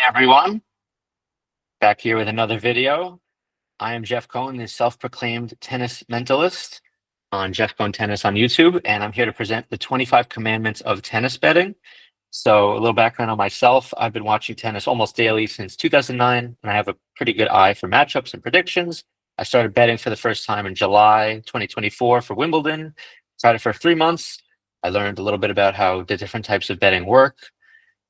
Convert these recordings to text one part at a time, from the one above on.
Everyone, back here with another video. I am Jeff Cohen, the self-proclaimed tennis mentalist on Jeff Cohen Tennis on YouTube, and I'm here to present the 25 commandments of tennis betting. So a little background on myself. I've been watching tennis almost daily since 2009, and I have a pretty good eye for matchups and predictions. I started betting for the first time in July 2024 for Wimbledon. Tried it for 3 months. I learned a little bit about how the different types of betting work.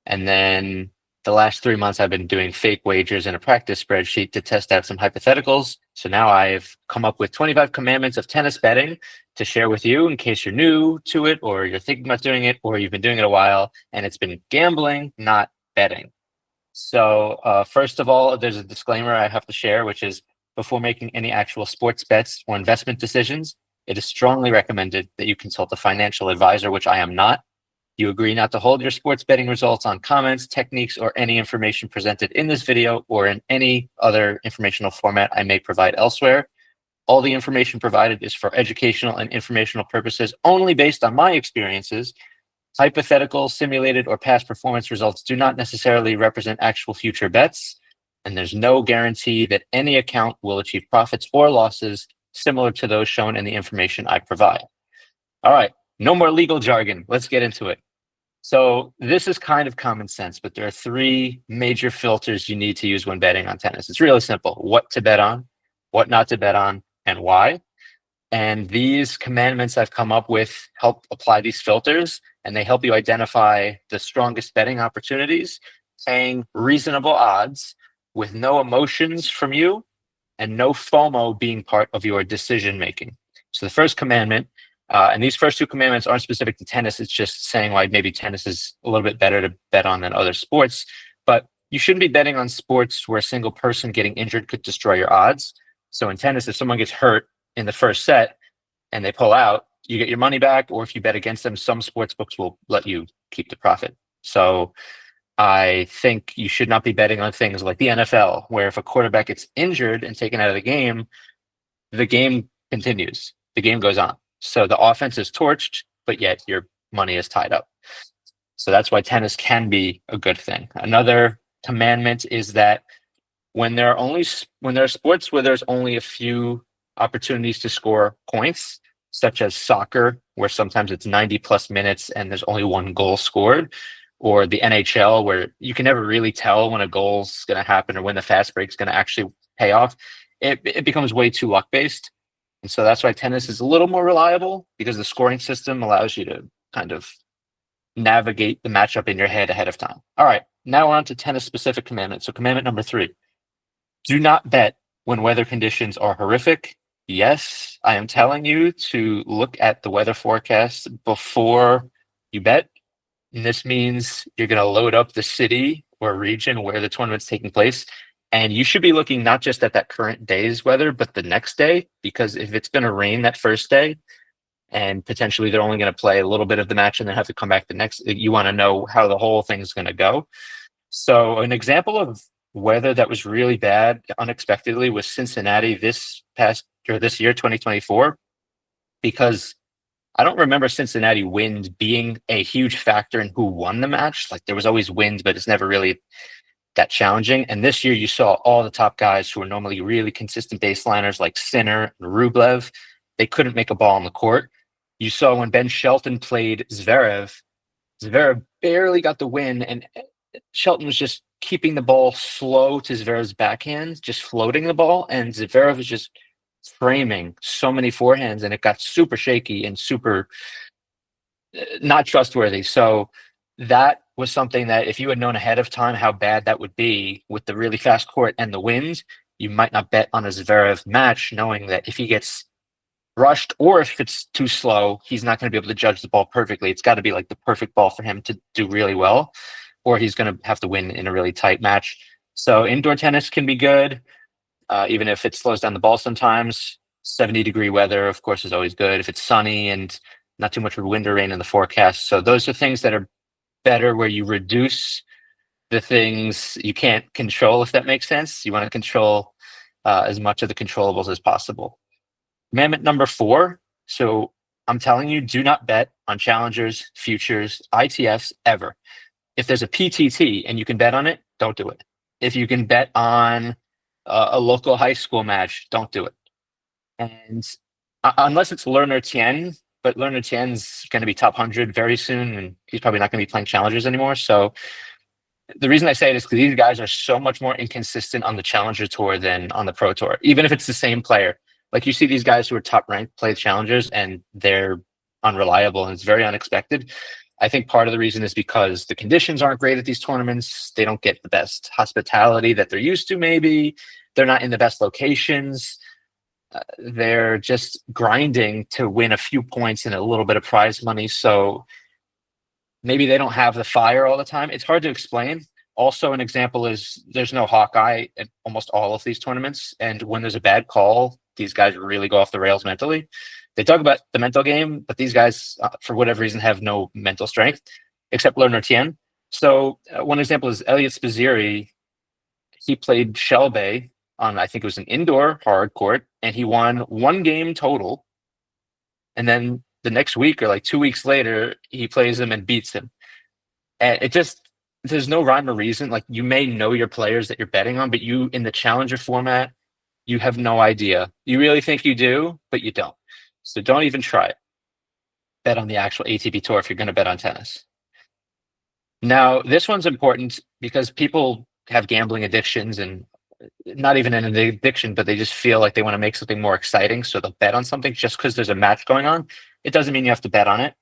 And then the last 3 months, I've been doing fake wagers in a practice spreadsheet to test out some hypotheticals. So now I've come up with 25 commandments of tennis betting to share with you in case you're new to it, or you're thinking about doing it, or you've been doing it a while and it's been gambling, not betting. So first of all, there's a disclaimer I have to share, which is before making any actual sports bets or investment decisions, it is strongly recommended that you consult a financial advisor, which I am not. You agree not to hold your sports betting results on comments, techniques, or any information presented in this video or in any other informational format I may provide elsewhere. All the information provided is for educational and informational purposes only based on my experiences. Hypothetical, simulated, or past performance results do not necessarily represent actual future bets, and there's no guarantee that any account will achieve profits or losses similar to those shown in the information I provide. All right, no more legal jargon. Let's get into it. So this is kind of common sense, but there are 3 major filters you need to use when betting on tennis. It's really simple: what to bet on, what not to bet on, and why. And these commandments I've come up with help apply these filters, and they help you identify the strongest betting opportunities, paying reasonable odds with no emotions from you and no FOMO being part of your decision making. So the first commandment, and these first 2 commandments aren't specific to tennis. It's just saying why maybe tennis is a little bit better to bet on than other sports. But you shouldn't be betting on sports where a single person getting injured could destroy your odds. So in tennis, if someone gets hurt in the first set and they pull out, you get your money back. Or if you bet against them, some sports books will let you keep the profit. So I think you should not be betting on things like the NFL, where if a quarterback gets injured and taken out of the game continues. The game goes on. So the offense is torched, but yet your money is tied up. So that's why tennis can be a good thing. Another commandment is that when there are sports where there's only a few opportunities to score points, such as soccer, where sometimes it's 90 plus minutes and there's only 1 goal scored, or the NHL, where you can never really tell when a goal's going to happen or when the fast break's going to actually pay off, it becomes way too luck-based. And so that's why tennis is a little more reliable, because the scoring system allows you to kind of navigate the matchup in your head ahead of time. All right, now we're on to tennis-specific commandments. So commandment number 3, do not bet when weather conditions are horrific. Yes, I am telling you to look at the weather forecast before you bet. And this means you're going to load up the city or region where the tournament's taking place. And you should be looking not just at that current day's weather, but the next day, because if it's going to rain that first day and potentially they're only going to play a little bit of the match and then have to come back the next, you want to know how the whole thing's going to go. So an example of weather that was really bad unexpectedly was Cincinnati this year, 2024, because I don't remember Cincinnati wind being a huge factor in who won the match. Like, there was always wind, but it's never really that challenging. And this year you saw all the top guys who are normally really consistent baseliners like Sinner and Rublev. They couldn't make a ball on the court. You saw when Ben Shelton played Zverev barely got the win, and Shelton was just keeping the ball slow to Zverev's backhand, just floating the ball, and Zverev was just framing so many forehands, and it got super shaky and super not trustworthy. So that was something that if you had known ahead of time how bad that would be with the really fast court and the wind, you might not bet on a Zverev match, knowing that if he gets rushed or if it's too slow, he's not going to be able to judge the ball perfectly. It's got to be like the perfect ball for him to do really well, or he's going to have to win in a really tight match. So indoor tennis can be good, even if it slows down the ball sometimes. 70-degree weather, of course, is always good if it's sunny and not too much wind or rain in the forecast. So those are things that are better, where you reduce the things you can't control, if that makes sense. You want to control as much of the controllables as possible. Commandment number 4. So I'm telling you, do not bet on challengers, futures, ITFs ever. If there's a PTT and you can bet on it, don't do it. If you can bet on a local high school match, don't do it. And unless it's Lerner Tien, but Lerner Tien's going to be top 100 very soon, and he's probably not going to be playing challengers anymore. So the reason I say it is because these guys are so much more inconsistent on the Challenger Tour than on the Pro Tour, even if it's the same player. Like you see these guys who are top ranked play challengers and they're unreliable and it's very unexpected. I think part of the reason is because the conditions aren't great at these tournaments. They don't get the best hospitality that they're used to, maybe. They're not in the best locations. They're just grinding to win a few points and a little bit of prize money. So maybe they don't have the fire all the time. It's hard to explain. Also, an example is there's no Hawkeye at almost all of these tournaments. And when there's a bad call, these guys really go off the rails mentally. They talk about the mental game, but these guys, for whatever reason, have no mental strength, except Lerner Tien. So one example is Elliot Spizzirri. He played Shelby on, I think it was an indoor hard court, and he won one game total. And then the next week or like 2 weeks later, he plays him and beats him. And it just, there's no rhyme or reason. Like you may know your players that you're betting on, but you in the challenger format, you have no idea. You really think you do, but you don't. So don't even try it. Bet on the actual ATP tour if you're going to bet on tennis. Now, this one's important because people have gambling addictions, and not even an addiction, but they just feel like they want to make something more exciting. So they'll bet on something just because there's a match going on. It doesn't mean you have to bet on it.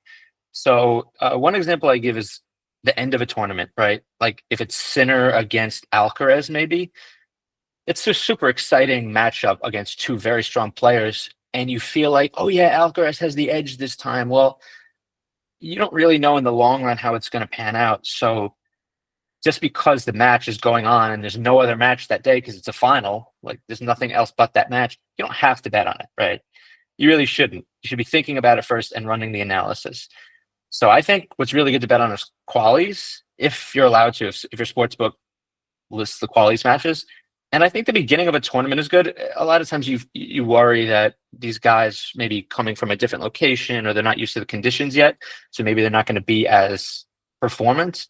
So one example I give is the end of a tournament, right? Like if it's Sinner against Alcaraz, maybe. It's a super exciting matchup against two very strong players. And you feel like, oh yeah, Alcaraz has the edge this time. Well, you don't really know in the long run how it's going to pan out. So just because the match is going on and there's no other match that day because it's a final, like there's nothing else but that match, you don't have to bet on it, right? You really shouldn't. You should be thinking about it first and running the analysis. So I think what's really good to bet on is qualies, if you're allowed to, if your sports book lists the qualies matches. And I think the beginning of a tournament is good. A lot of times you worry that these guys may be coming from a different location or they're not used to the conditions yet. So maybe they're not going to be as performant.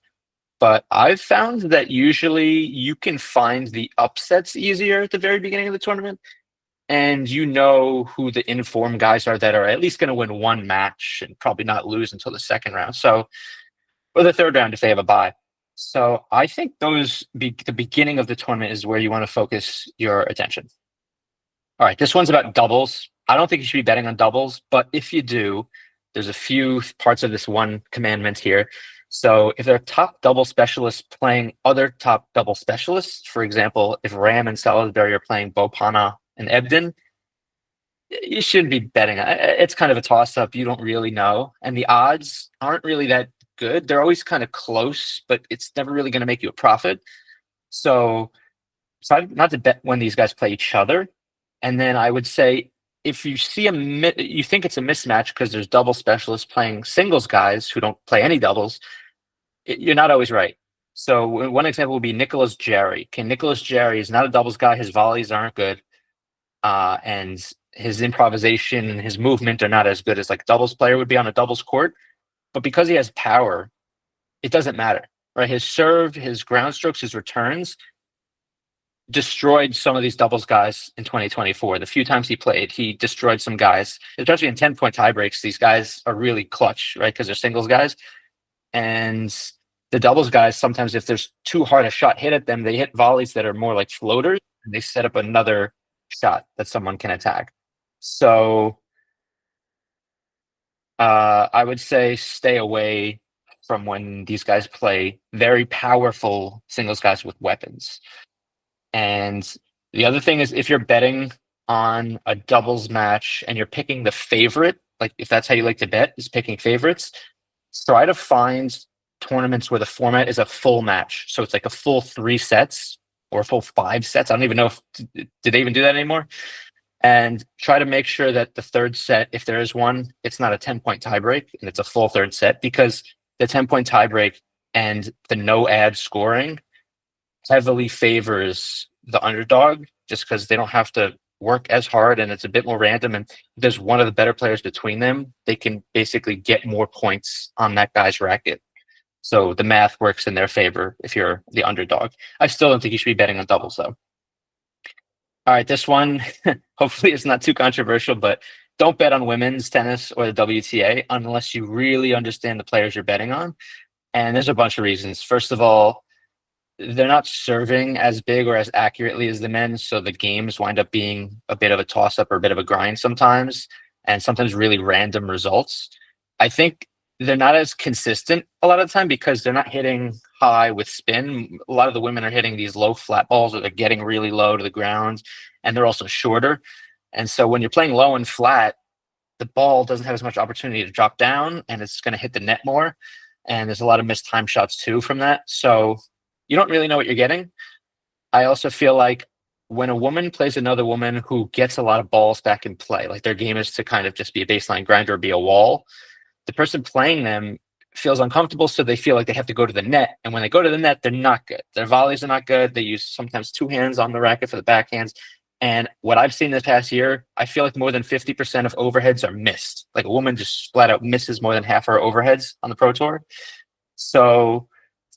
But I've found that usually you can find the upsets easier at the very beginning of the tournament. And you know who the informed guys are that are at least going to win one match and probably not lose until the second round. So, or the third round if they have a bye. So I think the beginning of the tournament is where you want to focus your attention. All right, this one's about doubles. I don't think you should be betting on doubles, but if you do, there's a few parts of this one commandment here. So if there are top double specialists playing other top double specialists, for example, if Ram and Salisbury are playing Bopana and Ebden, you shouldn't be betting. It's kind of a toss-up. You don't really know. And the odds aren't really that good. They're always kind of close, but it's never really going to make you a profit. So not to bet when these guys play each other. And then I would say if you see you think it's a mismatch because there's double specialists playing singles guys who don't play any doubles, you're not always right. So one example would be Nicholas Jarry. Okay, Nicholas Jarry is not a doubles guy. His volleys aren't good. And his improvisation and his movement are not as good as like a doubles player would be on a doubles court. But because he has power, it doesn't matter, right? His serve, his ground strokes, his returns destroyed some of these doubles guys in 2024. The few times he played, he destroyed some guys, especially in 10-point tiebreaks. These guys are really clutch, right? Because they're singles guys. And the doubles guys, sometimes if there's too hard a shot hit at them, they hit volleys that are more like floaters, and they set up another shot that someone can attack. So I would say stay away from when these guys play very powerful singles guys with weapons. And the other thing is if you're betting on a doubles match and you're picking the favorite, like if that's how you like to bet, is picking favorites, try to find tournaments where the format is a full match. So it's like a full 3 sets or a full 5 sets. I don't even know did they even do that anymore? And try to make sure that the third set, if there is one, it's not a 10-point tiebreak and it's a full third set, because the 10-point tiebreak and the no ad scoring heavily favors the underdog just because they don't have to work as hard and it's a bit more random. And if there's one of the better players between them, they can basically get more points on that guy's racket. So the math works in their favor if you're the underdog. I still don't think you should be betting on doubles though. All right, this one, hopefully it's not too controversial, but don't bet on women's tennis or the WTA unless you really understand the players you're betting on. And there's a bunch of reasons. First of all, they're not serving as big or as accurately as the men, so the games wind up being a bit of a toss up or a bit of a grind sometimes, and sometimes really random results. I think they're not as consistent a lot of the time because they're not hitting high with spin. A lot of the women are hitting these low flat balls, or they're getting really low to the ground, and they're also shorter. And so when you're playing low and flat, the ball doesn't have as much opportunity to drop down, and it's going to hit the net more. And there's a lot of missed time shots too from that. So you don't really know what you're getting. I also feel like when a woman plays another woman who gets a lot of balls back in play, like their game is to kind of just be a baseline grinder or be a wall, the person playing them feels uncomfortable, so they feel like they have to go to the net. And when they go to the net, they're not good. Their volleys are not good. They use sometimes two hands on the racket for the backhands. And what I've seen this past year, I feel like more than 50% of overheads are missed. Like a woman just flat out misses more than half her overheads on the Pro Tour. So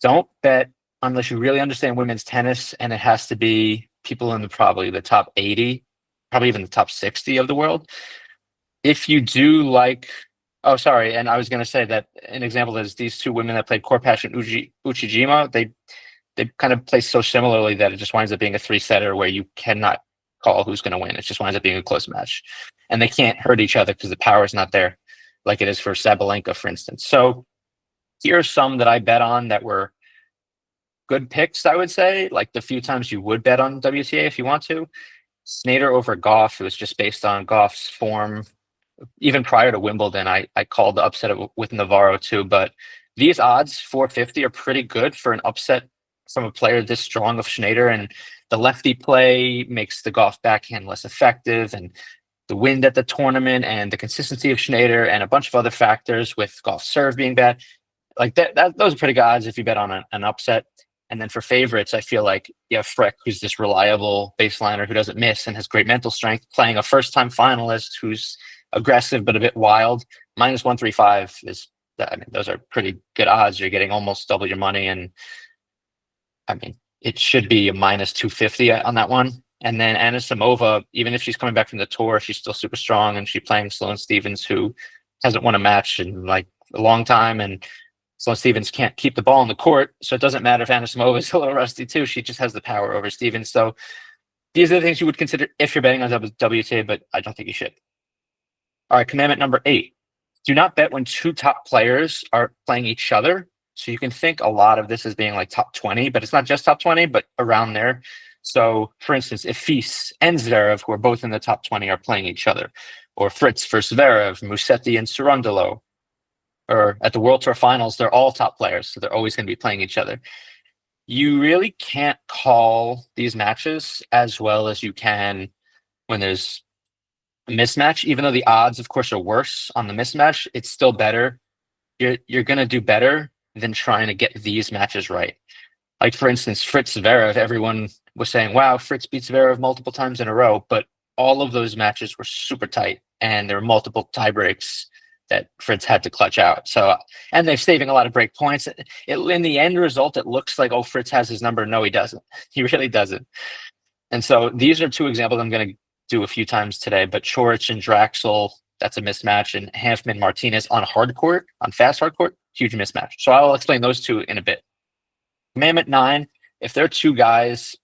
don't bet unless you really understand women's tennis, and it has to be people in probably the top 80, probably even the top 60 of the world. If you do like, oh, sorry, and I was going to say that an example is these two women that played Korpash and Uchijima. They kind of play so similarly that it just winds up being a three-setter where you cannot call who's going to win. It just winds up being a close match, and they can't hurt each other because the power is not there, like it is for Sabalenka, for instance. So here are some that I bet on that were good picks, I would say, like the few times you would bet on WTA if you want to. Sneijder over Goff, it was just based on Goff's form. Even prior to Wimbledon, I called the upset with Navarro too, but these odds, 450, are pretty good for an upset from a player this strong of Sneijder, and the lefty play makes the Goff backhand less effective, and the wind at the tournament and the consistency of Sneijder and a bunch of other factors with Goff's serve being bad. Like those are pretty good odds if you bet on an upset. And then for favorites, I feel like you have Freck, who's this reliable baseliner who doesn't miss and has great mental strength, playing a first-time finalist who's aggressive but a bit wild. Minus 135 is, I mean, those are pretty good odds. You're getting almost double your money, and I mean, it should be a minus 250 on that one. And then Anna Samova, even if she's coming back from the tour, she's still super strong, and she's playing Sloane Stephens, who hasn't won a match in like a long time, and Sloane Stephens can't keep the ball on the court, so it doesn't matter if Anna Samova is a little rusty too. She just has the power over Stephens. So these are the things you would consider if you're betting on WTA, but I don't think you should. All right, commandment number 8. Do not bet when two top players are playing each other. So you can think a lot of this as being like top 20, but it's not just top 20, but around there. So, for instance, if Fils and Zverev, who are both in the top 20, are playing each other, or Fritz versus Zverev, Musetti and Cerundolo, or at the World Tour Finals, they're all top players, so they're always going to be playing each other. You really can't call these matches as well as you can when there's a mismatch. Even though the odds, of course, are worse on the mismatch, it's still better. You're going to do better than trying to get these matches right. Like, for instance, Fritz Zverev, everyone was saying, wow, Fritz beats Zverev multiple times in a row, but all of those matches were super tight, and there were multiple tie breaks that Fritz had to clutch out. So, and they're saving a lot of break points. In the end result, it looks like, oh, Fritz has his number. No, he doesn't. He really doesn't. And so these are two examples I'm going to do a few times today, but Coric and Draxel, that's a mismatch, and Hanfman Martinez on hard court, on fast hard court, huge mismatch. So I'll explain those two in a bit. Commandment 9, if there are two guys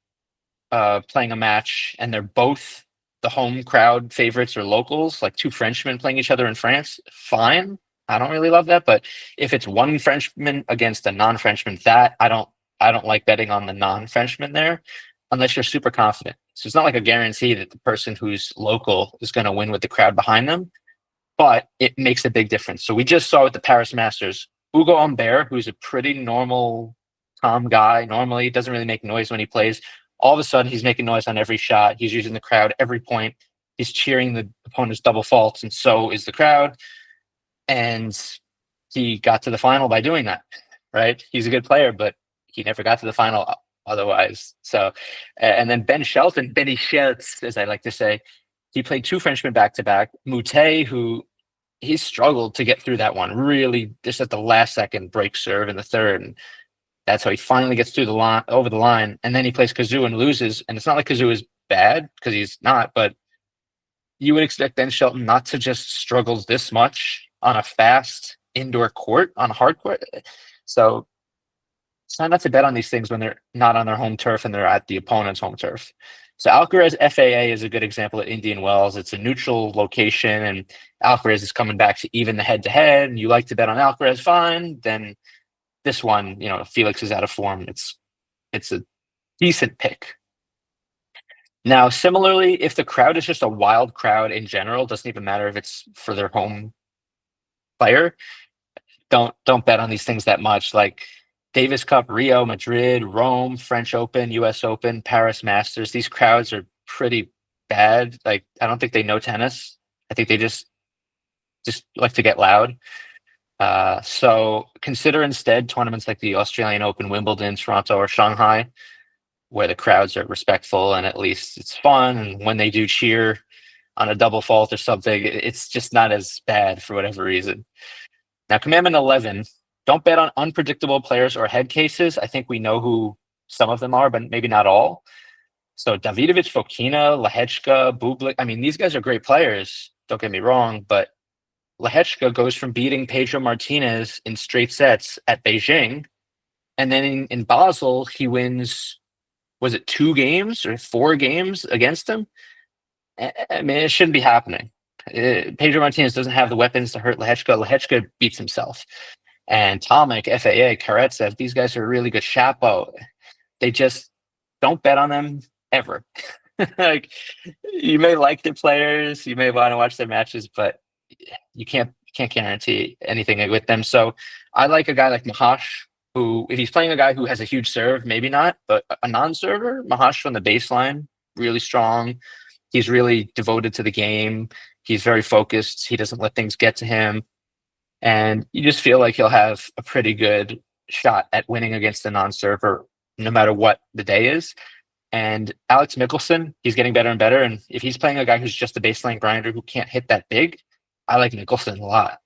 playing a match and they're both the home crowd favorites or locals, like two Frenchmen playing each other in France, fine. I don't really love that. But if it's one Frenchman against a non-Frenchman, that I don't like betting on the non-Frenchman there unless you're super confident. So it's not like a guarantee that the person who's local is going to win with the crowd behind them, but it makes a big difference. So we just saw with the Paris Masters, Hugo Humbert, who's a pretty normal, calm guy, normally doesn't really make noise when he plays. All of a sudden, he's making noise on every shot. He's using the crowd every point. He's cheering the opponent's double faults, and so is the crowd. And he got to the final by doing that, right? He's a good player, but he never got to the final otherwise. So, and then Benny Schultz, as I like to say, he played two Frenchmen back-to-back. Moutet, who he struggled to get through that one. Really, just at the last second, break serve in the third, and that's how he finally gets through the line, over the line. And then he plays Kazoo and loses. And it's not like Kazoo is bad because he's not, but you would expect Ben Shelton not to just struggle this much on a fast indoor court, on a hard court. So it's not to bet on these things when they're not on their home turf and they're at the opponent's home turf. So Alcaraz FAA is a good example at Indian Wells. It's a neutral location, and Alcaraz is coming back to even the head-to-head. And you like to bet on Alcaraz, fine. Then this one, Felix is out of form. It's a decent pick. Now, similarly, if the crowd is just a wild crowd in general, doesn't even matter if it's for their home player, don't bet on these things that much. Like Davis Cup, Rio, Madrid, Rome, French Open, US Open, Paris Masters. These crowds are pretty bad. Like, I don't think they know tennis. I think they just like to get loud. So consider instead tournaments like the Australian Open, Wimbledon, Toronto, or Shanghai, where the crowds are respectful and at least it's fun. And when they do cheer on a double fault or something, it's just not as bad for whatever reason. Now, commandment 11, don't bet on unpredictable players or head cases. I think we know who some of them are, but maybe not all. So Davidovich, Fokina, Lehechka, Bublik. I mean, these guys are great players. Don't get me wrong, but Lehechka goes from beating Pedro Martinez in straight sets at Beijing, and then in Basel, he wins, was it 2 games or 4 games against him? I mean, it shouldn't be happening. Pedro Martinez doesn't have the weapons to hurt Lehechka. Lehechka beats himself. And Tomic, FAA, Karatsev, these guys are really good. Shapo. They just don't bet on them ever. Like, you may like their players, you may want to watch their matches, but you can't guarantee anything with them. So I like a guy like Mahash, who, if he's playing a guy who has a huge serve, maybe not, but a non-server, Mahash from the baseline, really strong. He's really devoted to the game. He's very focused. He doesn't let things get to him. And you just feel like he'll have a pretty good shot at winning against a non-server, no matter what the day is. And Alex Mickelson, he's getting better and better. And if he's playing a guy who's just a baseline grinder who can't hit that big, I like Mickelson a lot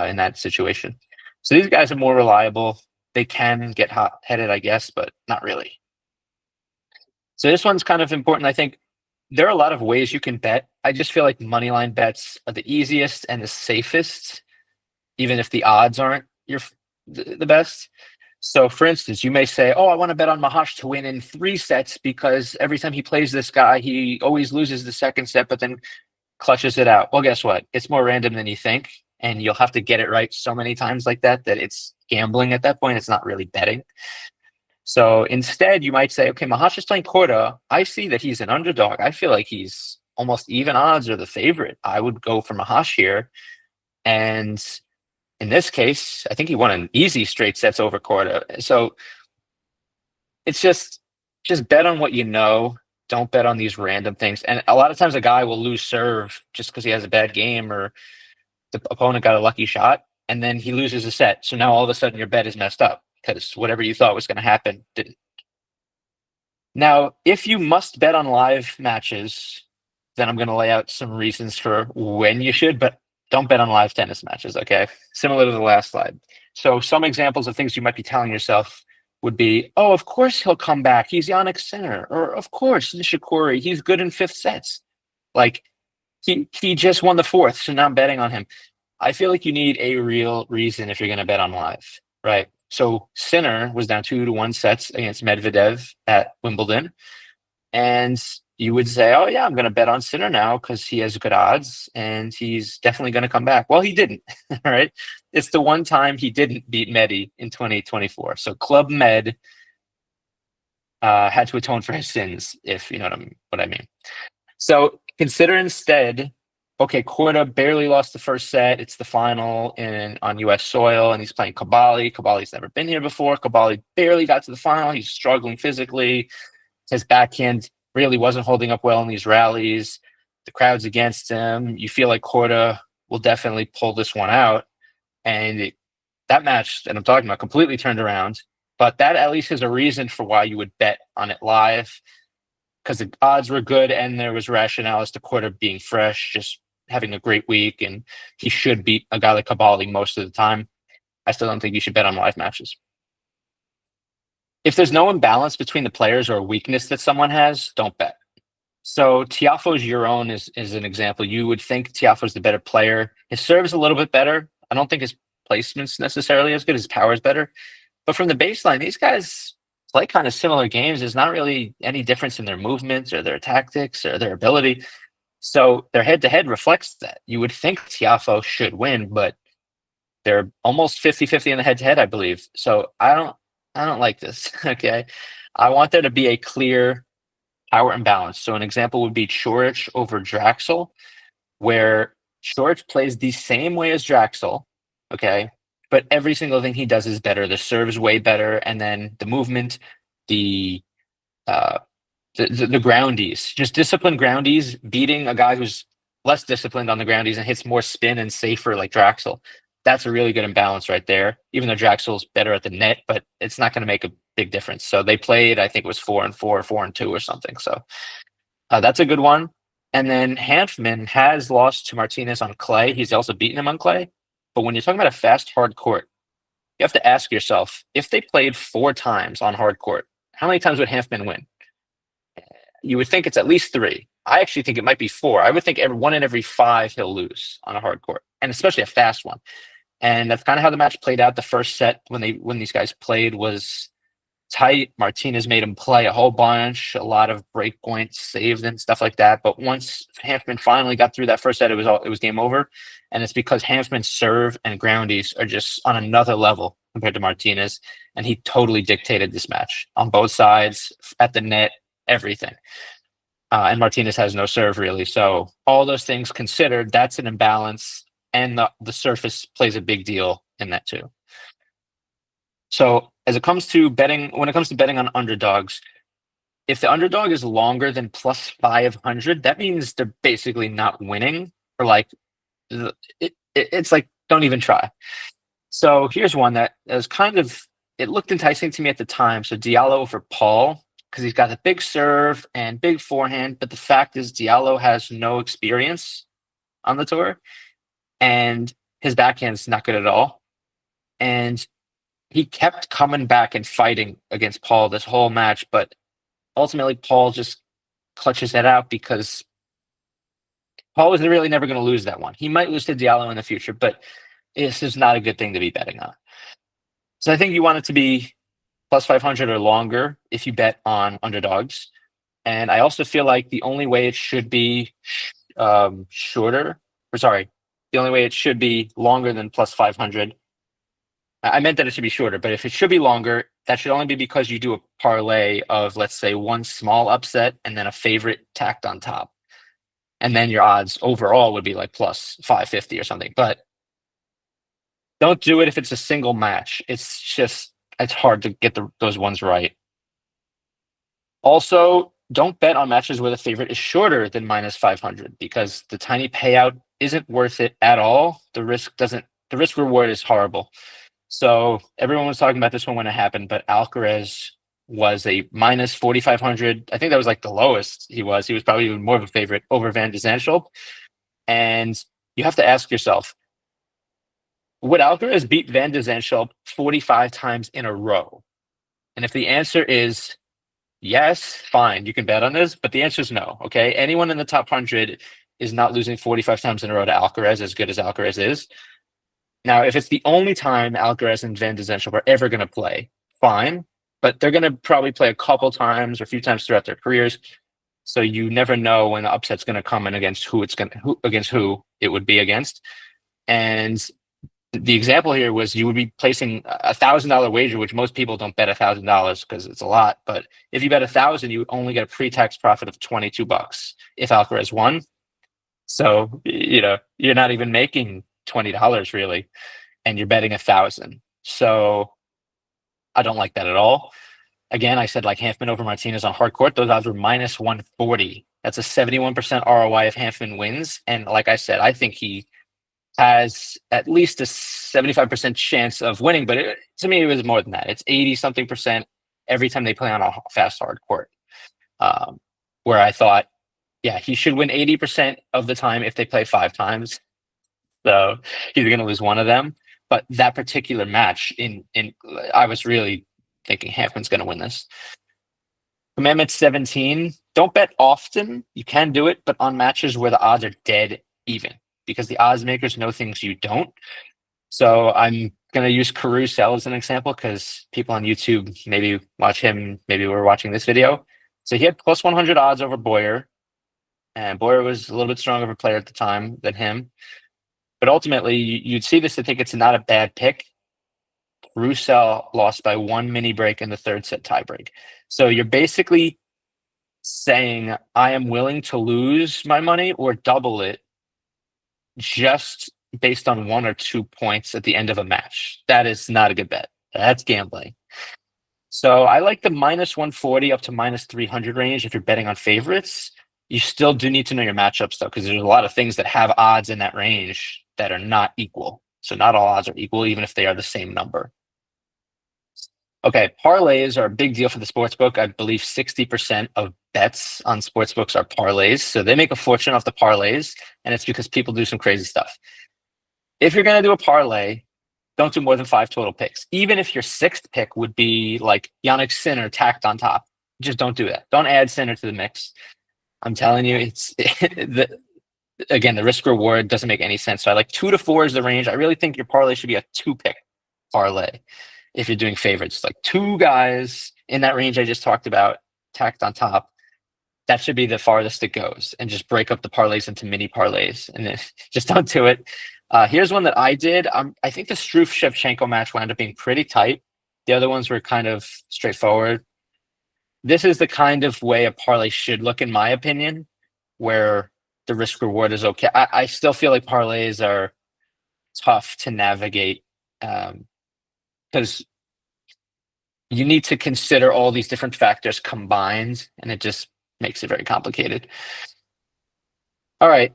in that situation. So these guys are more reliable. They can get hot-headed, I guess, but not really. So this one's kind of important. I think there are a lot of ways you can bet. I just feel like moneyline bets are the easiest and the safest, even if the odds aren't the best. So, for instance, you may say, oh, I want to bet on Mahash to win in 3 sets because every time he plays this guy, he always loses the second set, but then clutches it out. Well, guess what? It's more random than you think, and you'll have to get it right so many times like that it's gambling at that point. It's not really betting. So instead, you might say, okay, Mahash is playing Korda. I see that he's an underdog. I feel like he's almost even odds or the favorite. I would go for Mahash here. And in this case, I think he won an easy straight sets over Korda. So it's just bet on what you know. Don't bet on these random things. And a lot of times a guy will lose serve just because he has a bad game or the opponent got a lucky shot, and then he loses a set. So now all of a sudden your bet is messed up because whatever you thought was going to happen didn't. Now, if you must bet on live matches, then I'm going to lay out some reasons for when you should, but don't bet on live tennis matches, okay? Similar to the last slide. So some examples of things you might be telling yourself would be, oh, of course he'll come back. He's Yannick Sinner. Or, of course, Nishikori. He's good in 5th sets. Like, he just won the 4th, so now I'm betting on him. I feel like you need a real reason if you're going to bet on live, right? So Sinner was down 2-1 sets against Medvedev at Wimbledon. And you would say, oh, yeah, I'm going to bet on Sinner now because he has good odds and he's definitely going to come back. Well, he didn't, right? It's the one time he didn't beat Medi in 2024. So Club Med had to atone for his sins, if you know what I mean. So consider instead, okay, Korda barely lost the first set. It's the final on U.S. soil, and he's playing Kabali. Kabali's never been here before. Kabali barely got to the final. He's struggling physically. His backhand really wasn't holding up well in these rallies. The crowd's against him. You feel like Korda will definitely pull this one out. And that match that I'm talking about completely turned around. But that at least is a reason for why you would bet on it live, because the odds were good and there was rationale as to Korda being fresh, just having a great week and he should beat a guy like Kabali most of the time, I still don't think you should bet on live matches. If there's no imbalance between the players or a weakness that someone has, don't bet. So Tiafoe's Euron is an example. You would think Tiafoe's the better player. His serve is a little bit better. I don't think his placement's necessarily as good. His power is better. But from the baseline, these guys play kind of similar games. There's not really any difference in their movements or their tactics or their ability. So their head-to-head reflects that. You would think Tiafoe should win, but they're almost 50-50 in the head-to-head, I believe. So I don't like this. Okay. I want there to be a clear power imbalance. So an example would be Chorich over Draxel, where Chorich plays the same way as Draxel, okay, but every single thing he does is better. The serve's way better, and then the movement, the groundies, just disciplined groundies, beating a guy who's less disciplined on the groundies and hits more spin and safer like Draxel. That's a really good imbalance right there. Even though Draxel's better at the net, but it's not going to make a big difference. So they played, I think it was 4-4, 4-2 or something. So that's a good one. And then Hanfman has lost to Martinez on clay. He's also beaten him on clay. But when you're talking about a fast hard court, you have to ask yourself, if they played 4 times on hard court, how many times would Hanfman win? You would think it's at least 3. I actually think it might be 4. I would think one in every 5 he'll lose on a hard court, and especially a fast one. And that's kind of how the match played out. The first set when these guys played was tight. Martinez made him play a whole bunch, a lot of break points saved and stuff like that. But once Hanfman finally got through that first set, it was game over. And it's because Hanfman's serve and groundies are just on another level compared to Martinez. And he totally dictated this match on both sides, at the net, everything. And Martinez has no serve really. So all those things considered, that's an imbalance. And the surface plays a big deal in that too. So when it comes to betting on underdogs, if the underdog is longer than plus 500, that means they're basically not winning, or like it's like don't even try. So here's one that was it looked enticing to me at the time. So Diallo over Paul, because he's got a big serve and big forehand, but the fact is Diallo has no experience on the tour. And his backhand's not good at all. And he kept coming back and fighting against Paul this whole match, but ultimately Paul just clutches that out because Paul was really never going to lose that one. He might lose to Diallo in the future, but this is not a good thing to be betting on. So I think you want it to be plus 500 or longer if you bet on underdogs. And I also feel like the only way it should be the only way it should be longer than plus 500. I meant that it should be shorter, but if it should be longer, that should only be because you do a parlay of, let's say, one small upset and then a favorite tacked on top. And then your odds overall would be like plus 550 or something. But don't do it if it's a single match. It's hard to get those ones right. Also, don't bet on matches where the favorite is shorter than minus 500 because the tiny payout isn't worth it at all. The risk reward is horrible. So everyone was talking about this one when it happened, but Alcaraz was a minus 4,500. I think that was like the lowest he was. He was probably even more of a favorite over Van de Zandschulp. And you have to ask yourself, would Alcaraz beat Van de Zandschulp 45 times in a row? And if the answer is yes, fine, you can bet on this, but the answer is no, okay? Anyone in the top 100 is not losing 45 times in a row to Alcaraz, as good as Alcaraz is. Now, if it's the only time Alcaraz and Van de Zandschulp are ever going to play, fine, but they're going to probably play a couple times or a few times throughout their careers, so you never know when the upset's going to come in against who it would be against. And the example here was you would be placing $1,000 wager, which most people don't bet $1,000 because it's a lot. But if you bet 1,000, you only get a pre-tax profit of $22 if Alcaraz won. So you're not even making $20 really, and you're betting 1,000. So I don't like that at all. Again, I said like Hanfman over Martinez on hard court. Those odds were minus 140. That's a 71% ROI if Hanfman wins. And like I said, I think he has at least a 75% chance of winning, but to me, it was more than that. It's 80-something% every time they play on a fast hard court. Where I thought Yeah, he should win 80% of the time if they play 5 times. So he's going to lose one of them. But that particular match, I was really thinking Hanfman's going to win this. Commandment 17, don't bet often. You can do it, but on matches where the odds are dead even, because the odds makers know things you don't. So I'm going to use Carousel as an example because people on YouTube maybe watch him, maybe we're watching this video. So he had plus 100 odds over Boyer, and Boyer was a little bit stronger of a player at the time than him. But ultimately, you'd see this to think it's not a bad pick. Carousel lost by 1 mini break in the third set tiebreak. So you're basically saying, I am willing to lose my money or double it just based on 1 or 2 points at the end of a match. That is not a good bet. That's gambling. So I like the minus 140 up to minus 300 range if you're betting on favorites. You still do need to know your matchups, though, because there's a lot of things that have odds in that range that are not equal. So not all odds are equal, even if they are the same number. Okay, parlays are a big deal for the sportsbook. I believe 60% of bets on sportsbooks are parlays. So they make a fortune off the parlays, and it's because people do some crazy stuff. If you're going to do a parlay, don't do more than 5 total picks. Even if your 6th pick would be like Yannick Sinner tacked on top, just don't do that. Don't add Sinner to the mix. I'm telling you, again, the risk reward doesn't make any sense. So I like 2 to 4 is the range. I really think your parlay should be a 2-pick parlay if you're doing favorites. Like 2 guys in that range I just talked about, tacked on top. That should be the farthest it goes, and just break up the parlays into mini parlays, and then just don't do it. Here's one that I did. I think the Struff Shevchenko match wound up being pretty tight. The other ones were kind of straightforward. This is the kind of way a parlay should look, in my opinion, where the risk reward is okay. I still feel like parlays are tough to navigate because you need to consider all these different factors combined, and it just makes it very complicated. All right.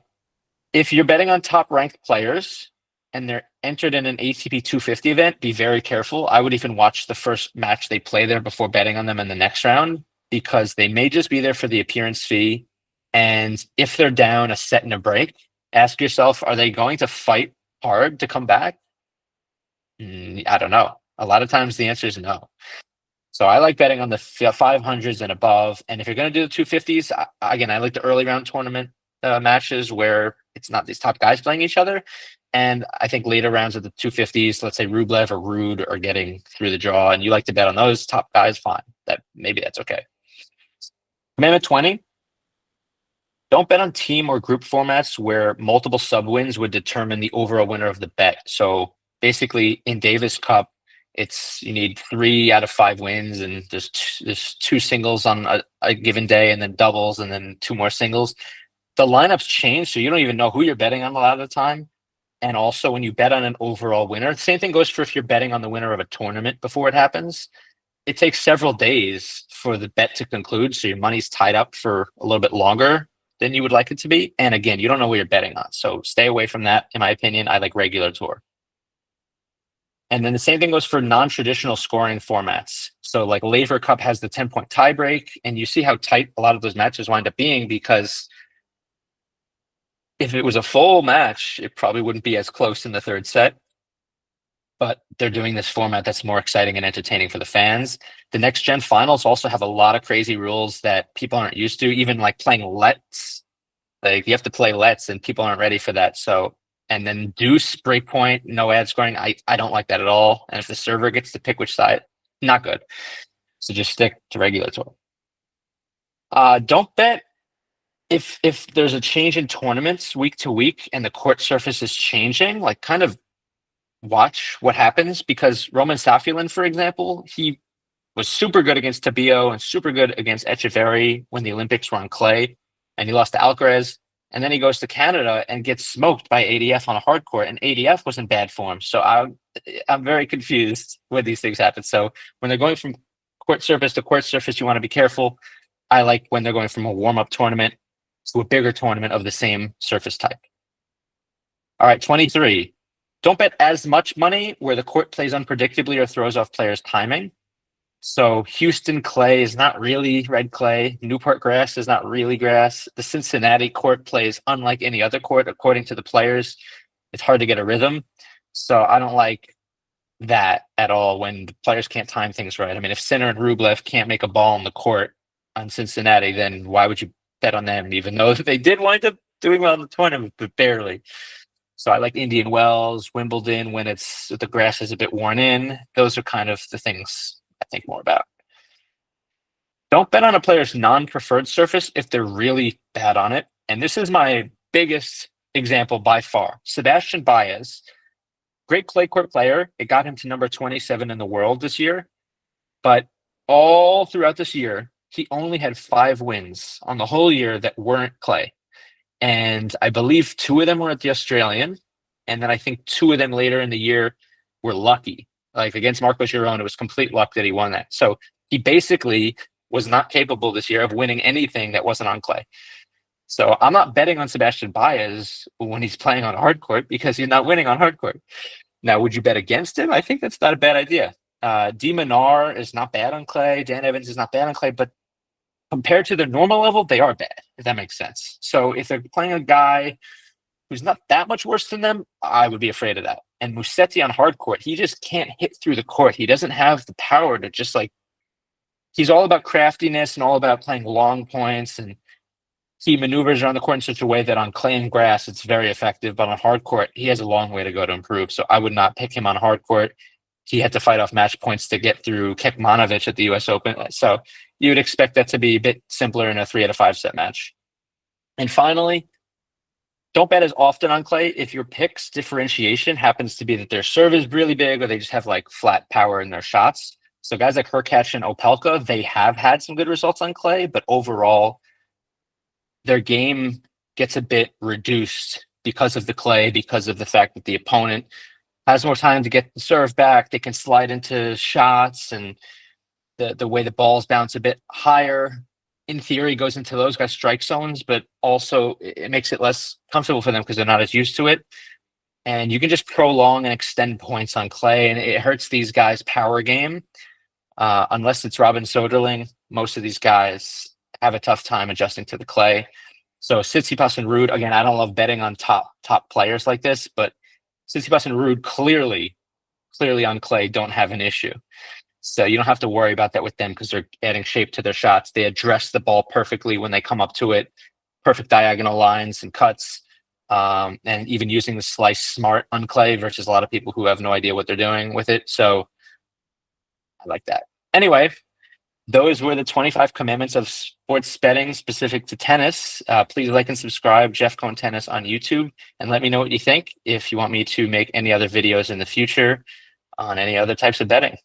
If you're betting on top ranked players and they're entered in an ATP 250 event, be very careful. I would even watch the first match they play there before betting on them in the next round, because they may just be there for the appearance fee. And if they're down a set and a break, ask yourself, are they going to fight hard to come back? I don't know. A lot of times the answer is no. So I like betting on the 500s and above. And if you're going to do the 250s, again, I like the early round tournament matches where it's not these top guys playing each other. And I think later rounds of the 250s, let's say Rublev or Ruud are getting through the draw, and you like to bet on those top guys, fine. Maybe that's okay. Commandment 20, don't bet on team or group formats where multiple sub wins would determine the overall winner of the bet. So basically in Davis Cup, you need 3 out of 5 wins, and there's 2 singles on a given day, and then doubles, and then 2 more singles. The lineups change, so you don't even know who you're betting on a lot of the time. And also when you bet on an overall winner, the same thing goes for if you're betting on the winner of a tournament before it happens. It takes several days for the bet to conclude, so your money's tied up for a little bit longer than you would like it to be. And again, you don't know what you're betting on, so stay away from that. In my opinion, I like regular tour. And then the same thing goes for non-traditional scoring formats. So like Laver Cup has the 10-point tiebreak, and you see how tight a lot of those matches wind up being, because if it was a full match, it probably wouldn't be as close in the third set. But they're doing this format that's more exciting and entertaining for the fans. The next gen finals also have a lot of crazy rules that people aren't used to, even like playing lets. Like you have to play lets, and people aren't ready for that. So, and then deuce, breakpoint, no ad scoring. I don't like that at all. And if the server gets to pick which side, not good. So just stick to regular tour. Don't bet if there's a change in tournaments week to week and the court surface is changing. Like, kind of watch what happens, because Roman Safulin, for example, he was super good against Tabio and super good against Echeverry when the Olympics were on clay, and he lost to Alcaraz. And then he goes to Canada and gets smoked by ADF on a hard court, and ADF was in bad form. So I'm very confused when these things happen. So when they're going from court surface to court surface, you want to be careful. I like when they're going from a warm-up tournament to a bigger tournament of the same surface type. All right, 23. Don't bet as much money where the court plays unpredictably or throws off players' timing. So Houston clay is not really red clay. Newport grass is not really grass. The Cincinnati court plays unlike any other court, according to the players. It's hard to get a rhythm. So I don't like that at all when the players can't time things right. I mean, if Sinner and Rublev can't make a ball in the court on Cincinnati, then why would you bet on them, even though they did wind up doing well in the tournament, but barely. So I like Indian Wells, Wimbledon when the grass is a bit worn in. Those are kind of the things I think more about. Don't bet on a player's non-preferred surface if they're really bad on it. And this is my biggest example by far. Sebastian Baez, great clay court player. It got him to number 27 in the world this year. But all throughout this year, he only had 5 wins on the whole year that weren't clay. And I believe 2 of them were at the Australian. And then I think 2 of them later in the year were lucky. Like against Marco Giron, it was complete luck that he won that. So he basically was not capable this year of winning anything that wasn't on clay. So I'm not betting on Sebastian Baez when he's playing on hard court because he's not winning on hard court. Now, would you bet against him? I think that's not a bad idea. De Minaur is not bad on clay. Dan Evans is not bad on clay, but compared to their normal level, they are bad, if that makes sense. So if they're playing a guy who's not that much worse than them, I would be afraid of that. And Musetti on hard court, he just can't hit through the court. He doesn't have the power to just he's all about craftiness and all about playing long points, and he maneuvers around the court in such a way that on clay and grass, it's very effective. But on hard court, he has a long way to go to improve. So I would not pick him on hard court. He had to fight off match points to get through Kekmanovic at the U.S. Open. So you would expect that to be a bit simpler in a 3 out of 5 set match. And finally, don't bet as often on clay if your pick's differentiation happens to be that their serve is really big or they just have flat power in their shots. So guys like Hurkacz and Opelka, they have had some good results on clay, but overall, their game gets a bit reduced because of the clay, because of the fact that the opponent has more time to get the serve back. They can slide into shots, and the way the balls bounce a bit higher, in theory, goes into those guys' strike zones, but also it makes it less comfortable for them because they're not as used to it. And you can just prolong and extend points on clay, and it hurts these guys' power game. Unless it's Robin Soderling, most of these guys have a tough time adjusting to the clay. So Tsitsipas and Ruud, again, I don't love betting on top players like this, but Tsitsipas and Ruud clearly on clay don't have an issue. So you don't have to worry about that with them because they're adding shape to their shots. They address the ball perfectly when they come up to it, perfect diagonal lines and cuts, and even using the slice smart on clay versus a lot of people who have no idea what they're doing with it. So I like that. Anyway, those were the 25 commandments of sports betting specific to tennis. Please like and subscribe Jeff Cohn Tennis on YouTube, and let me know what you think if you want me to make any other videos in the future on any other types of betting.